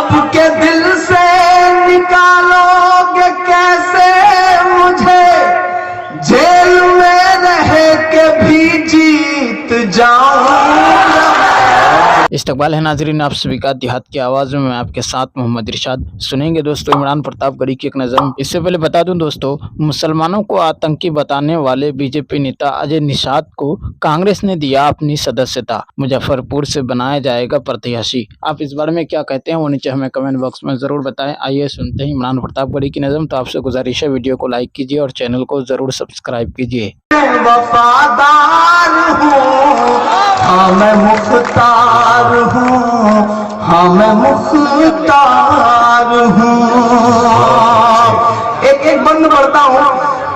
सबके दिल से निकालोगे कैसे मुझे, जेल में रह के भी जीत जाऊंगा। इस्तकबाल है नाजरीन आप सभी का देहात की आवाज़ में, मैं आपके साथ मोहम्मद इरशाद। सुनेंगे दोस्तों इमरान प्रतापगढ़ी की एक नज़र। इससे पहले बता दूं दोस्तों, मुसलमानों को आतंकी बताने वाले बीजेपी नेता अजय निषाद को कांग्रेस ने दिया अपनी सदस्यता, मुजफ्फरपुर से बनाया जाएगा प्रत्याशी। आप इस बारे में क्या कहते हैं वो नीचे हमें कमेंट बॉक्स में ज़रूर बताएं। आइए सुनते हैं इमरान प्रतापगढ़ी की नज़र। तो आपसे गुजारिश है वीडियो को लाइक कीजिए और चैनल को ज़रूर सब्सक्राइब कीजिए। वफादार हूँ हाँ मैं मुख्तार हूँ, हाँ मैं मुख्तार हूँ। एक बंद पढ़ता हूँ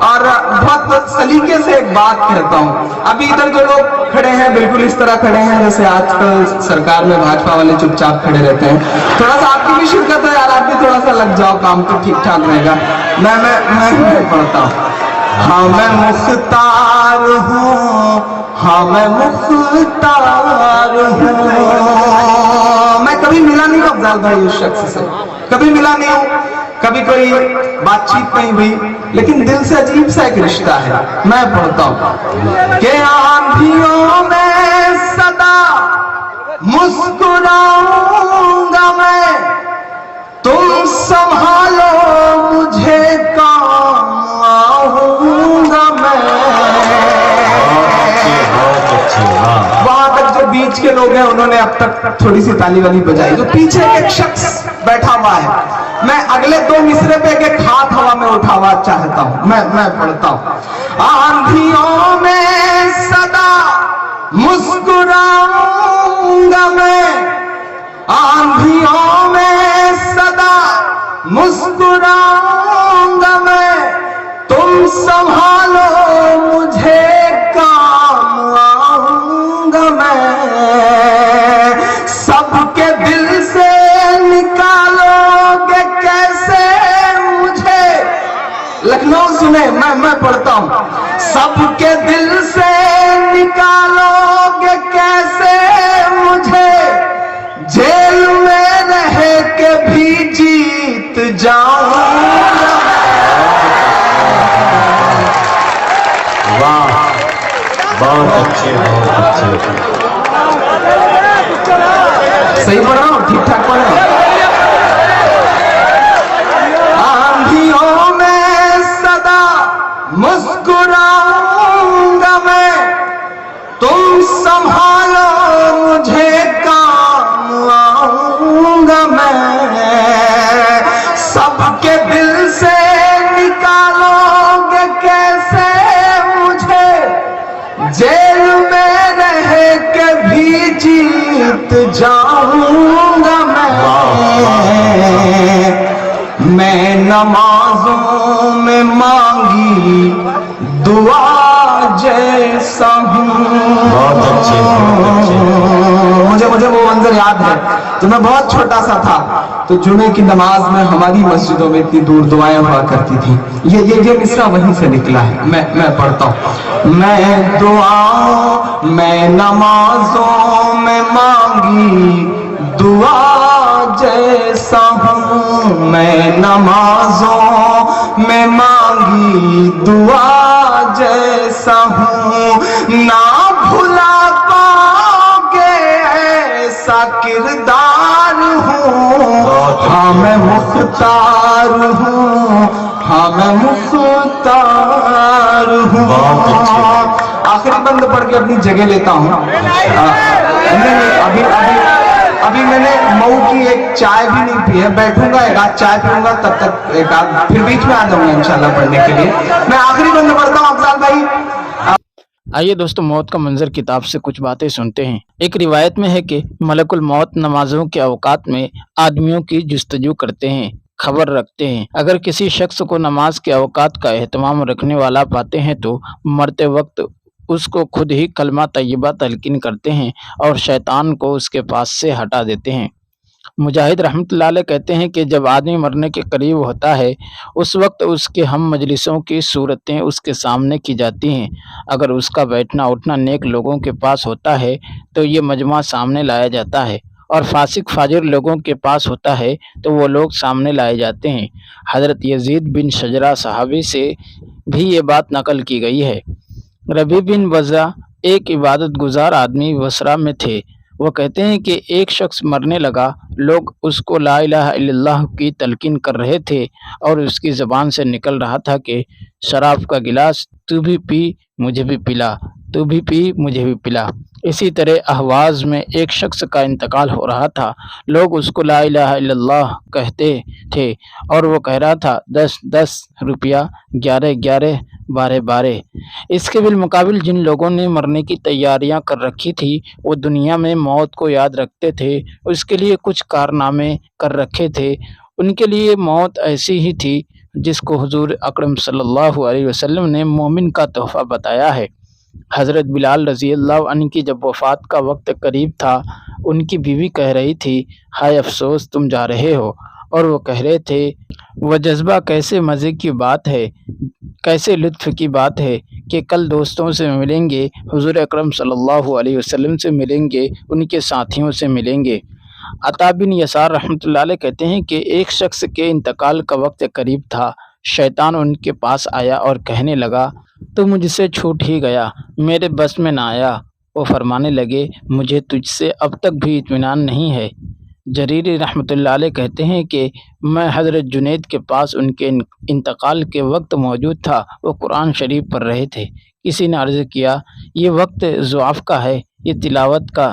और बहुत सलीके से एक बात कहता हूँ। अभी इधर जो लोग खड़े हैं बिल्कुल इस तरह खड़े हैं जैसे आजकल सरकार में भाजपा वाले चुपचाप खड़े रहते हैं। थोड़ा सा आपकी भी शिरकत है यार, आप भी थोड़ा सा लग जाओ, काम तो ठीक ठाक रहेगा। मैं पढ़ता हूँ। हाँ मैं मुख्तार हूँ, हाँ मैं मुख्तार हूँ। मैं कभी मिला नहीं हूँ अफजाल भाई उस शख्स से, कभी मिला नहीं हूँ, कभी कोई बातचीत नहीं हुई, लेकिन दिल से अजीब सा एक रिश्ता है। मैं पढ़ता हूँ कि आंधियों में सदा मुस्कुराऊंगा मैं, तुम संभालो मुझे काम आऊंगा मैं। वहां तक जो बीच के लोग हैं उन्होंने अब तक थोड़ी सी ताली वाली बजाई। जो पीछे एक शख्स बैठा हुआ है, मैं अगले दो मिसरे पे एक हाथ हवा में उठावा चाहता हूं। मैं पढ़ता हूं। आंधियों में सदा मुस्कुराऊंगा मैं, आंधियों में सदा मुस्कुराऊंगा मैं, तुम संभालो मुझे काम आऊंगा मैं। सबके दिल से निकालोगे कैसे मुझे, लखनऊ सुने मैं पढ़ता हूं। सबके दिल से निकालोगे कैसे मुझे, जेल में रह के भी जीत जाऊंगा। वाह बहुत अच्छे बहुत अच्छे। सही पढ़ रहा हूँ, ठीक ठाक पढ़ रहा हूँ। आंधियों में सदा मुस्कुराऊंगा मैं, तुम संभालो मुझे काम आऊंगा मैं। सबके दिल से निकालोगे कैसे मुझे, जेल में रह के भी जीत जाऊंगा मैं नमाजों में मांगी दुआ जैसा हूँ। बहुत अच्छे मुझे वो मंजर याद है तो मैं बहुत छोटा सा था, तो जुमे की नमाज में हमारी मस्जिदों में इतनी दूर दुआएं हुआ करती थी। ये मिसरा वहीं से निकला है। मैं पढ़ता हूँ। मैं दुआओं मैं नमाजों में मांगी दुआ जैसा हूँ, मैं नमाजों में मांगी दुआ जैसा हूँ। ना भुला पाओगे ऐसा किरदार हूँ, हाँ मैं मुख्तार हूँ, हाँ मैं मुख्तार हूँ। आखिरी बंद पढ़ के अपनी जगह लेता हूँ। अभी मैंने मऊ की एक चाय भी नहीं पी है, बैठूंगा एक आध चाय पीऊंगा, तब तक एक आध फिर बीच में आ जाऊंगा इंशाल्लाह पढ़ने के लिए। मैं आखिरी बंद पढ़ता हूँ अफजाल भाई। आइए दोस्तों मौत का मंजर किताब से कुछ बातें सुनते हैं। एक रिवायत में है कि मलकुल मौत नमाजों के औकात में आदमियों की जुस्तजू करते हैं, खबर रखते हैं। अगर किसी शख्स को नमाज के औकात का एहतमाम रखने वाला पाते हैं तो मरते वक्त उसको खुद ही कलमा तय्यबा तलकीन करते हैं और शैतान को उसके पास से हटा देते हैं। मुजाहिद रहमतुल्लाह अलैह कहते हैं कि जब आदमी मरने के करीब होता है उस वक्त उसके हम मजलिसों की सूरतें उसके सामने की जाती हैं। अगर उसका बैठना उठना नेक लोगों के पास होता है तो ये मजमा सामने लाया जाता है اور فاسق فاجر لوگوں کے پاس ہوتا ہے تو وہ لوگ سامنے لائے جاتے ہیں۔ حضرت یزید بن شجرہ صحابی سے بھی یہ بات نقل کی گئی ہے۔ ربیع بن وضع ایک عبادت گزار آدمی بصرہ میں تھے۔ وہ کہتے ہیں کہ ایک شخص مرنے لگا، لوگ اس کو لا الہ الا اللہ کی تلقین کر رہے تھے اور اس کی زبان سے نکل رہا تھا کہ شراب کا گلاس تو بھی پی مجھے بھی پلا، تو بھی پی مجھے بھی پلا۔ اسی طرح اہواز میں ایک شخص کا انتقال ہو رہا تھا، لوگ اس کو لا الہ الا اللہ کہتے تھے اور وہ کہہ رہا تھا 10 روپیہ، 11 12۔ اس کے بالمقابل جن لوگوں نے مرنے کی تیاریاں کر رکھی تھی وہ دنیا میں موت کو یاد رکھتے تھے، اس کے لیے کچھ کارنامے کر رکھے تھے، ان کے لیے موت ایسی ہی تھی جس کو حضور اکرم صلی اللہ علیہ وسلم نے مومن کا تحفہ بتایا ہے۔ حضرت بلال رضی اللہ عنہ کی جب وفات کا وقت قریب تھا، ان کی بیوی کہہ رہی تھی ہائے افسوس تم جا رہے ہو، اور وہ کہہ رہے تھے وہ جذبہ کیسے مزے کی بات ہے، کیسے لطف کی بات ہے کہ کل دوستوں سے ملیں گے، حضور اکرم صلی اللہ علیہ وسلم سے ملیں گے، ان کے ساتھیوں سے ملیں گے۔ عطا بن یسار رحمۃ اللہ علیہ کہتے ہیں کہ ایک شخص کے انتقال کا وقت قریب تھا، شیطان ان کے پاس آیا اور کہنے لگا تو مجھ سے چھوٹ ہی گیا، میرے بس میں نہ آیا۔ وہ فرمانے لگے مجھے تجھ سے اب تک بھی اطمینان نہیں ہے۔ جریری رحمۃ اللہ علیہ کہتے ہیں کہ میں حضرت جنید کے پاس ان کے انتقال کے وقت موجود تھا، وہ قرآن شریف پڑھ رہے تھے۔ کسی نے عرض کیا یہ وقت ضعف کا ہے، یہ تلاوت کا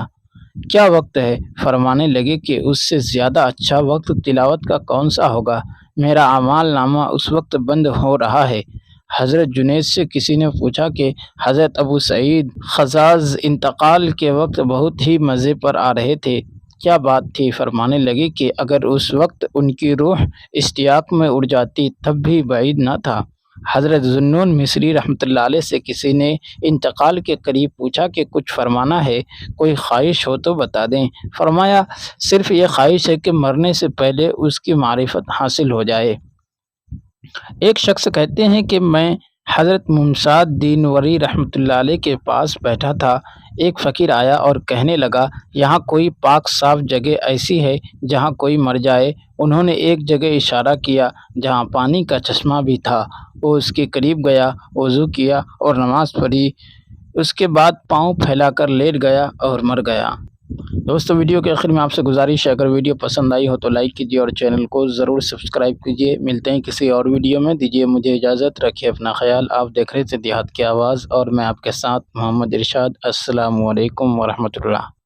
کیا وقت ہے؟ فرمانے لگے کہ اس سے زیادہ اچھا وقت تلاوت کا کون سا ہوگا، میرا اعمال نامہ اس وقت بند ہو رہا ہے۔ حضرت جنید سے کسی نے پوچھا کہ حضرت ابو سعید خزاز انتقال کے وقت بہت ہی مزے پر آ رہے تھے، کیا بات تھی؟ فرمانے لگے کہ اگر اس وقت ان کی روح اشتیاق میں اڑ جاتی تب بھی بعید نہ تھا۔ حضرت ذوالنون مصری رحمۃ اللہ علیہ سے کسی نے انتقال کے قریب پوچھا کہ کچھ فرمانا ہے، کوئی خواہش ہو تو بتا دیں۔ فرمایا صرف یہ خواہش ہے کہ مرنے سے پہلے اس کی معرفت حاصل ہو جائے۔ ایک شخص کہتے ہیں کہ میں حضرت ممساد دینوری رحمۃ اللہ علیہ کے پاس بیٹھا تھا، ایک فقیر آیا اور کہنے لگا یہاں کوئی پاک صاف جگہ ایسی ہے جہاں کوئی مر جائے؟ انہوں نے ایک جگہ اشارہ کیا جہاں پانی کا چشمہ بھی تھا، وہ اس کے قریب گیا، وضو کیا اور نماز پڑھی، اس کے بعد پاؤں پھیلا کر لیٹ گیا اور مر گیا۔ دوستو ویڈیو کے آخر میں آپ سے گزارش ہے اگر ویڈیو پسند آئی ہو تو لائک کیجیے اور چینل کو ضرور سبسکرائب کیجیے۔ ملتے ہیں کسی اور ویڈیو میں، دیجیے مجھے اجازت، رکھیے اپنا خیال۔ آپ دیکھ رہے تھے دیہات کی آواز اور میں آپ کے ساتھ محمد ارشاد۔ السلام علیکم ورحمۃ اللہ۔